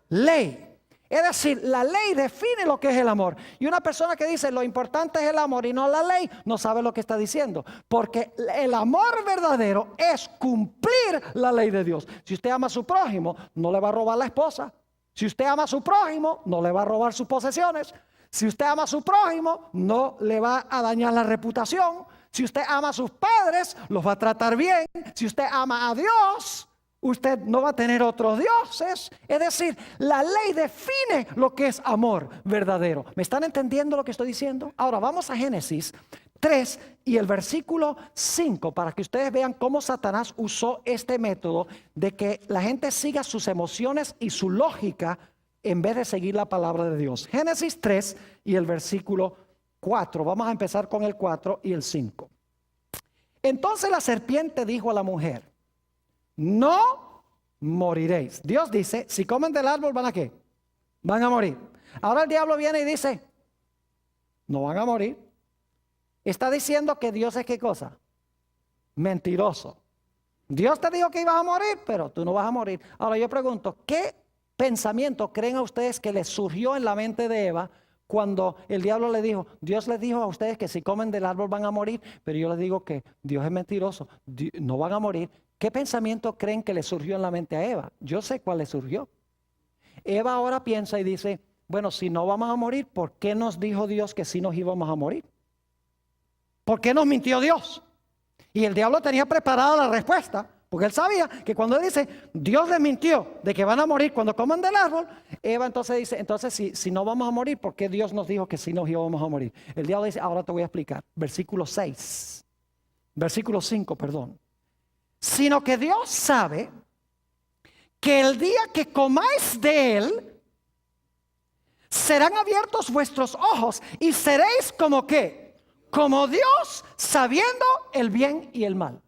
ley. Es decir, la ley define lo que es el amor. Y una persona que dice lo importante es el amor y no la ley, no sabe lo que está diciendo. Porque el amor verdadero es cumplir la ley de Dios. Si usted ama a su prójimo, no le va a robar la esposa. Si usted ama a su prójimo, no le va a robar sus posesiones. Si usted ama a su prójimo, no le va a dañar la reputación. Si usted ama a sus padres, los va a tratar bien. Si usted ama a Dios, usted no va a tener otros dioses. Es decir, la ley define lo que es amor verdadero. ¿Me están entendiendo lo que estoy diciendo? Ahora vamos a Génesis 3 y el versículo 5 para que ustedes vean cómo Satanás usó este método de que la gente siga sus emociones y su lógica en vez de seguir la palabra de Dios. Génesis 3 y el versículo 4. Vamos a empezar con el 4 y el 5. Entonces la serpiente dijo a la mujer, no moriréis. Dios dice, si comen del árbol, ¿van a qué? Van a morir. Ahora el diablo viene y dice, no van a morir. Está diciendo que Dios es ¿qué cosa? Mentiroso. Dios te dijo que ibas a morir, pero tú no vas a morir. Ahora yo pregunto, ¿qué pensamiento creen a ustedes que les surgió en la mente de Eva cuando el diablo le dijo, Dios les dijo a ustedes que si comen del árbol van a morir, pero yo les digo que Dios es mentiroso, no van a morir? ¿Qué pensamiento creen que le surgió en la mente a Eva? Yo sé cuál le surgió. Eva ahora piensa y dice, bueno, si no vamos a morir, ¿por qué nos dijo Dios que sí nos íbamos a morir? ¿Por qué nos mintió Dios? Y el diablo tenía preparada la respuesta, porque él sabía que cuando él dice, Dios les mintió de que van a morir cuando coman del árbol, Eva entonces dice, entonces si no vamos a morir, ¿por qué Dios nos dijo que sí nos íbamos a morir? El diablo dice, ahora te voy a explicar. Versículo 5, perdón. Sino que Dios sabe que el día que comáis de él, serán abiertos vuestros ojos y seréis como ¿qué? Como Dios, sabiendo el bien y el mal.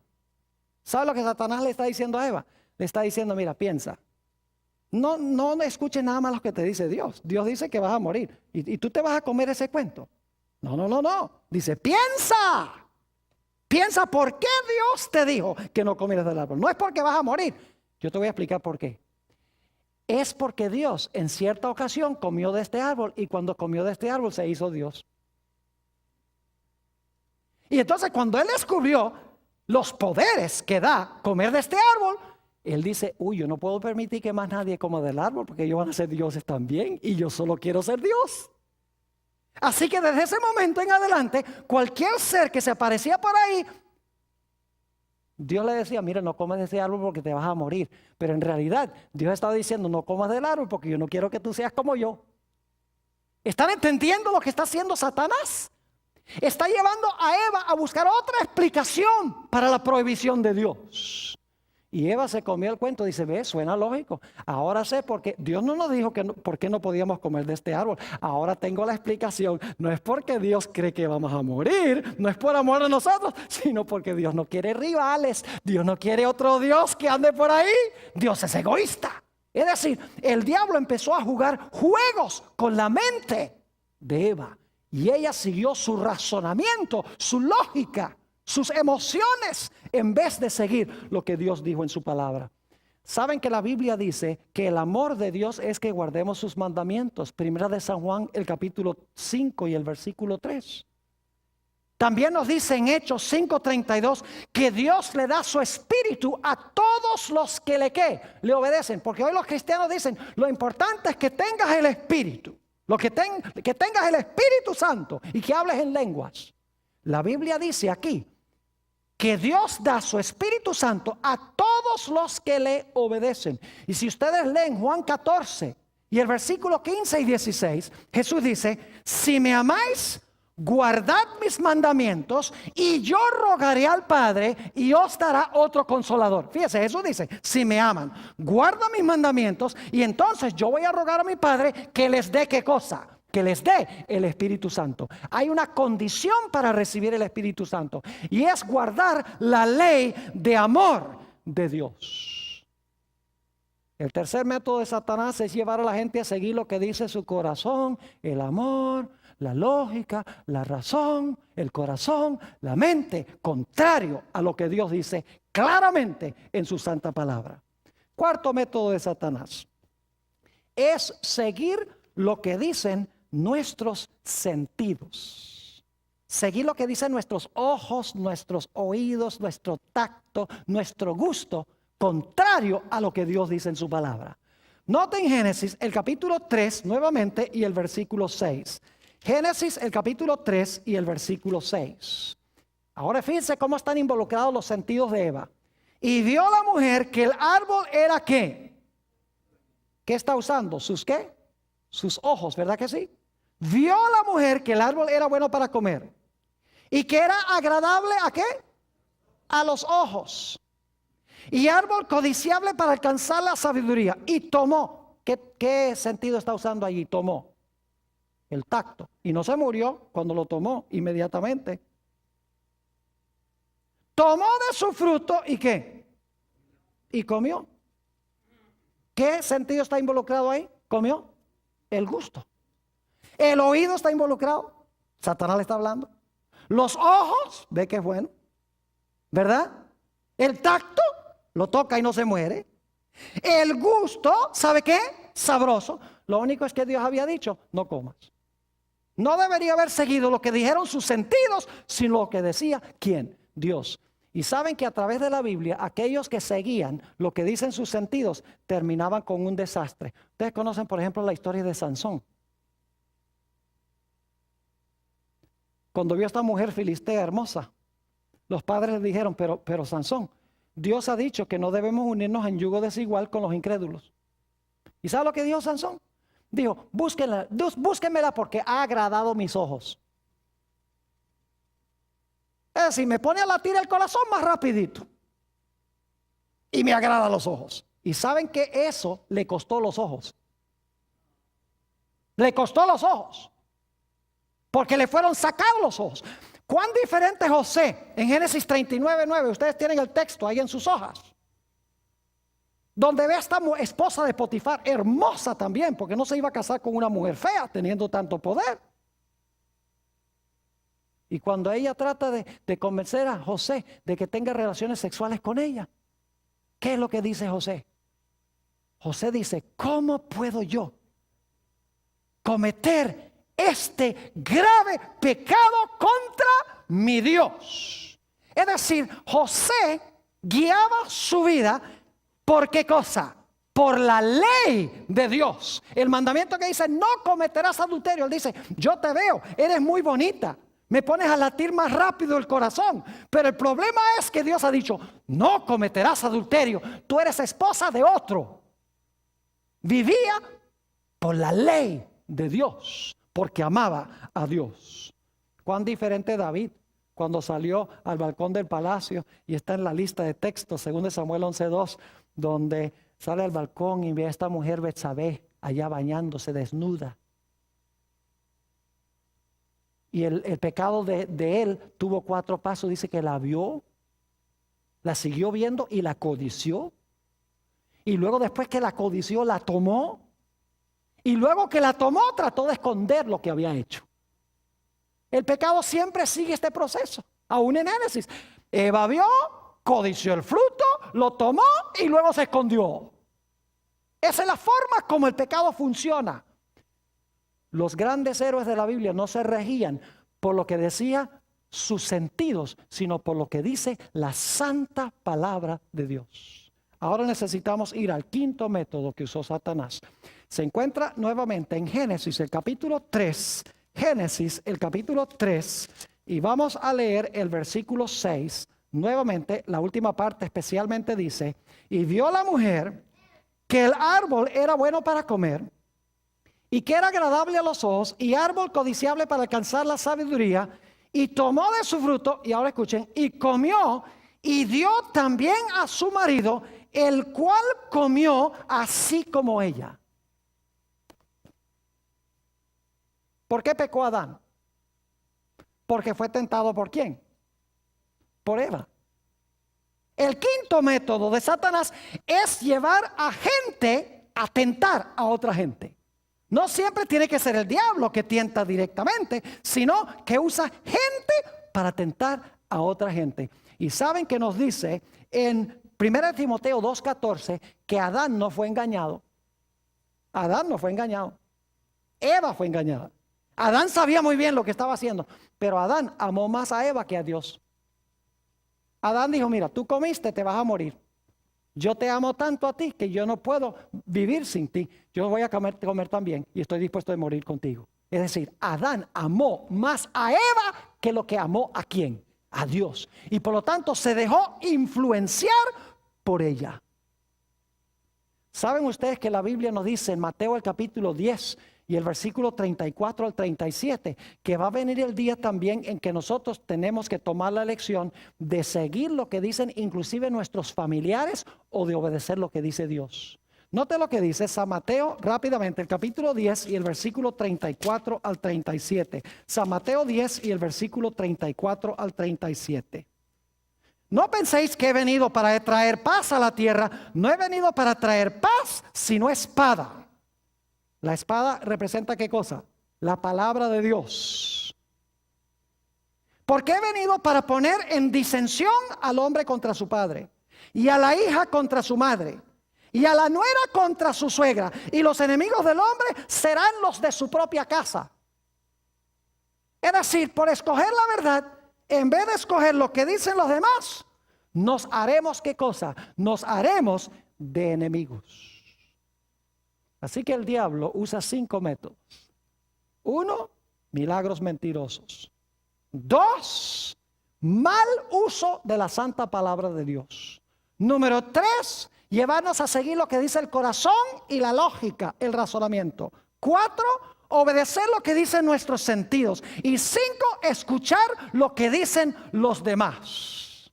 ¿Sabe lo que Satanás le está diciendo a Eva? Le está diciendo, mira, piensa. No escuches nada más lo que te dice Dios. Dios dice que vas a morir. ¿Y tú te vas a comer ese cuento? No. Dice, piensa. Piensa por qué Dios te dijo que no comieras del árbol. No es porque vas a morir. Yo te voy a explicar por qué. Es porque Dios en cierta ocasión comió de este árbol y cuando comió de este árbol se hizo Dios. Y entonces cuando él descubrió los poderes que da comer de este árbol, él dice, yo no puedo permitir que más nadie coma del árbol porque ellos van a ser dioses también y yo solo quiero ser Dios. Así que desde ese momento en adelante, cualquier ser que se aparecía por ahí, Dios le decía, mira, no comas de ese árbol porque te vas a morir. Pero en realidad Dios estaba diciendo, no comas del árbol porque yo no quiero que tú seas como yo. ¿Están entendiendo lo que está haciendo Satanás? Está llevando a Eva a buscar otra explicación para la prohibición de Dios. Y Eva se comió el cuento, dice, ve, suena lógico. Ahora sé por qué. Dios no nos dijo que por qué no podíamos comer de este árbol. Ahora tengo la explicación. No es porque Dios cree que vamos a morir, no es por amor a nosotros, sino porque Dios no quiere rivales. Dios no quiere otro Dios que ande por ahí. Dios es egoísta. Es decir, el diablo empezó a jugar juegos con la mente de Eva. Y ella siguió su razonamiento, su lógica, sus emociones, en vez de seguir lo que Dios dijo en su palabra. Saben que la Biblia dice que el amor de Dios es que guardemos sus mandamientos. Primera de San Juan, el capítulo 5 y el versículo 3. También nos dice en Hechos 5:32 que Dios le da su espíritu a todos los que le obedecen. Porque hoy los cristianos dicen, lo importante es que tengas el espíritu. Que tengas el Espíritu Santo y que hables en lenguas. La Biblia dice aquí que Dios da su Espíritu Santo a todos los que le obedecen. Y si ustedes leen Juan 14 y el versículo 15 y 16, Jesús dice, si me amáis, guardad mis mandamientos y yo rogaré al Padre y os dará otro consolador. Fíjese, Jesús dice, si me aman, guarda mis mandamientos y entonces yo voy a rogar a mi Padre que les dé ¿qué cosa? Que les dé el Espíritu Santo. Hay una condición para recibir el Espíritu Santo y es guardar la ley de amor de Dios. El tercer método de Satanás es llevar a la gente a seguir lo que dice su corazón, el amor, la lógica, la razón, el corazón, la mente, contrario a lo que Dios dice claramente en su santa palabra. Cuarto método de Satanás es seguir lo que dicen nuestros sentidos. Seguir lo que dicen nuestros ojos, nuestros oídos, nuestro tacto, nuestro gusto, contrario a lo que Dios dice en su palabra. Noten Génesis, el capítulo 3 nuevamente y el versículo 6. Génesis, el capítulo 3 y el versículo 6. Ahora fíjense cómo están involucrados los sentidos de Eva. Y vio la mujer que el árbol era ¿qué? ¿Qué está usando? ¿Sus qué? Sus ojos, ¿verdad que sí? Vio la mujer que el árbol era bueno para comer. Y que era agradable ¿a qué? A los ojos. Y árbol codiciable para alcanzar la sabiduría. Y tomó. ¿Qué sentido está usando allí? Tomó. El tacto. Y no se murió cuando lo tomó inmediatamente. Tomó de su fruto y ¿qué? Y comió. ¿Qué sentido está involucrado ahí? Comió. El gusto. El oído está involucrado. Satanás le está hablando. Los ojos, ve que es bueno. ¿Verdad? El tacto, lo toca y no se muere. El gusto, ¿sabe qué? sabroso. Lo único es que Dios había dicho, no comas. No debería haber seguido lo que dijeron sus sentidos, sino lo que decía, ¿quién? Dios. Y saben que a través de la Biblia, aquellos que seguían lo que dicen sus sentidos, terminaban con un desastre. Ustedes conocen, por ejemplo, la historia de Sansón. Cuando vio a esta mujer filistea hermosa, los padres le dijeron, pero Sansón, Dios ha dicho que no debemos unirnos en yugo desigual con los incrédulos. ¿Y sabe lo que dijo Sansón? Dijo, búsquenmela porque ha agradado mis ojos. Es decir, me pone a latir el corazón más rapidito. Y me agrada los ojos. Y saben que eso le costó los ojos. Le costó los ojos. Porque le fueron sacados los ojos. ¿Cuán diferente José en Génesis 39:9? Ustedes tienen el texto ahí en sus hojas. Donde ve a esta esposa de Potifar, hermosa también, porque no se iba a casar con una mujer fea teniendo tanto poder. Y cuando ella trata de convencer a José de que tenga relaciones sexuales con ella, ¿qué es lo que dice José? José dice, ¿cómo puedo yo cometer este grave pecado contra mi Dios? Es decir, José guiaba su vida, ¿por qué cosa? Por la ley de Dios. El mandamiento que dice, no cometerás adulterio. Él dice, yo te veo, eres muy bonita. Me pones a latir más rápido el corazón. Pero el problema es que Dios ha dicho, no cometerás adulterio. Tú eres esposa de otro. Vivía por la ley de Dios, porque amaba a Dios. Cuán diferente David cuando salió al balcón del palacio, y está en la lista de textos, 2 Samuel 11:2, donde sale al balcón y ve a esta mujer Betsabé allá bañándose desnuda. Y el pecado de él tuvo 4 pasos. Dice que la vio, la siguió viendo y la codició. Y luego, después que la codició, la tomó. Y luego que la tomó, trató de esconder lo que había hecho. El pecado siempre sigue este proceso. Aún en Génesis, Eva vio, codició el fruto, lo tomó y luego se escondió. Esa es la forma como el pecado funciona. Los grandes héroes de la Biblia no se regían por lo que decía sus sentidos, sino por lo que dice la santa palabra de Dios. Ahora necesitamos ir al quinto método que usó Satanás. Se encuentra nuevamente en Génesis, el capítulo 3. Génesis, el capítulo 3. Y vamos a leer el versículo 6. Nuevamente, la última parte especialmente dice, y vio la mujer que el árbol era bueno para comer, y que era agradable a los ojos, y árbol codiciable para alcanzar la sabiduría, y tomó de su fruto, y ahora escuchen, y comió, y dio también a su marido, el cual comió así como ella. ¿Por qué pecó Adán? Porque fue tentado ¿por quién? Por Eva. El quinto método de Satanás es llevar a gente a tentar a otra gente. No siempre tiene que ser el diablo que tienta directamente, sino que usa gente para tentar a otra gente. Y saben que nos dice en 1 Timoteo 2:14 que Adán no fue engañado. Adán no fue engañado. Eva fue engañada. Adán sabía muy bien lo que estaba haciendo, pero Adán amó más a Eva que a Dios. Adán dijo, mira, tú comiste, te vas a morir. Yo te amo tanto a ti que yo no puedo vivir sin ti. Yo voy a comer también y estoy dispuesto a morir contigo. Es decir, Adán amó más a Eva que lo que amó ¿a quién? A Dios. Y por lo tanto se dejó influenciar por ella. ¿Saben ustedes que la Biblia nos dice en Mateo el capítulo 10 y el versículo 34 al 37 que va a venir el día también en que nosotros tenemos que tomar la elección de seguir lo que dicen inclusive nuestros familiares o de obedecer lo que dice Dios? Note lo que dice San Mateo rápidamente, el capítulo 10 y el versículo 34 al 37. San Mateo 10 y el versículo 34 al 37. No penséis que he venido para traer paz a la tierra. No he venido para traer paz, sino espada. La espada representa ¿qué cosa? La palabra de Dios. Porque he venido para poner en disensión al hombre contra su padre y a la hija contra su madre, y a la nuera contra su suegra, y los enemigos del hombre serán los de su propia casa. Es decir, por escoger la verdad, en vez de escoger lo que dicen los demás, nos haremos ¿qué cosa? Nos haremos de enemigos. Así que el diablo usa 5 métodos. 1, milagros mentirosos. 2, mal uso de la santa palabra de Dios. Número 3, llevarnos a seguir lo que dice el corazón y la lógica, el razonamiento. 4, obedecer lo que dicen nuestros sentidos. Y 5, escuchar lo que dicen los demás.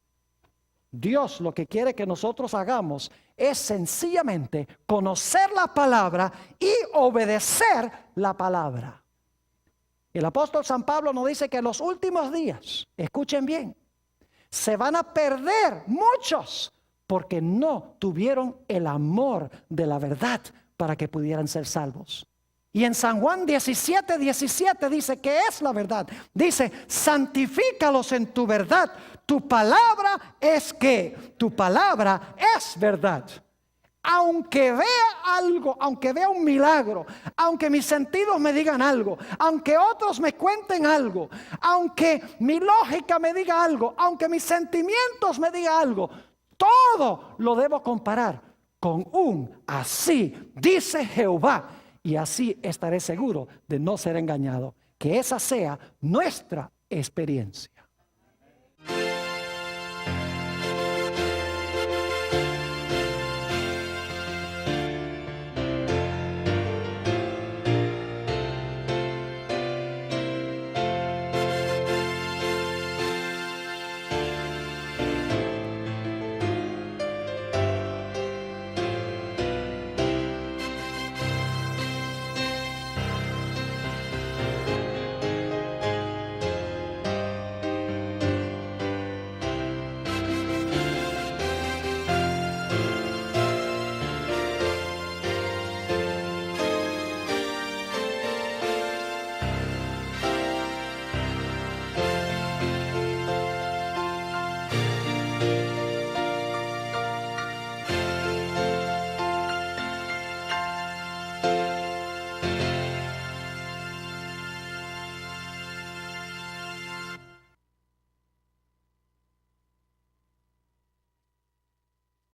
Dios lo que quiere que nosotros hagamos es sencillamente conocer la palabra y obedecer la palabra. El apóstol San Pablo nos dice que en los últimos días, escuchen bien, se van a perder muchos porque no tuvieron el amor de la verdad para que pudieran ser salvos. Y en San Juan 17:17 dice que es la verdad. Dice, santifícalos en tu verdad. Tu palabra es que tu palabra es verdad. Aunque vea algo, aunque vea un milagro, aunque mis sentidos me digan algo, aunque otros me cuenten algo, aunque mi lógica me diga algo, aunque mis sentimientos me digan algo, todo lo debo comparar con un así dice Jehová, y así estaré seguro de no ser engañado. Que esa sea nuestra experiencia.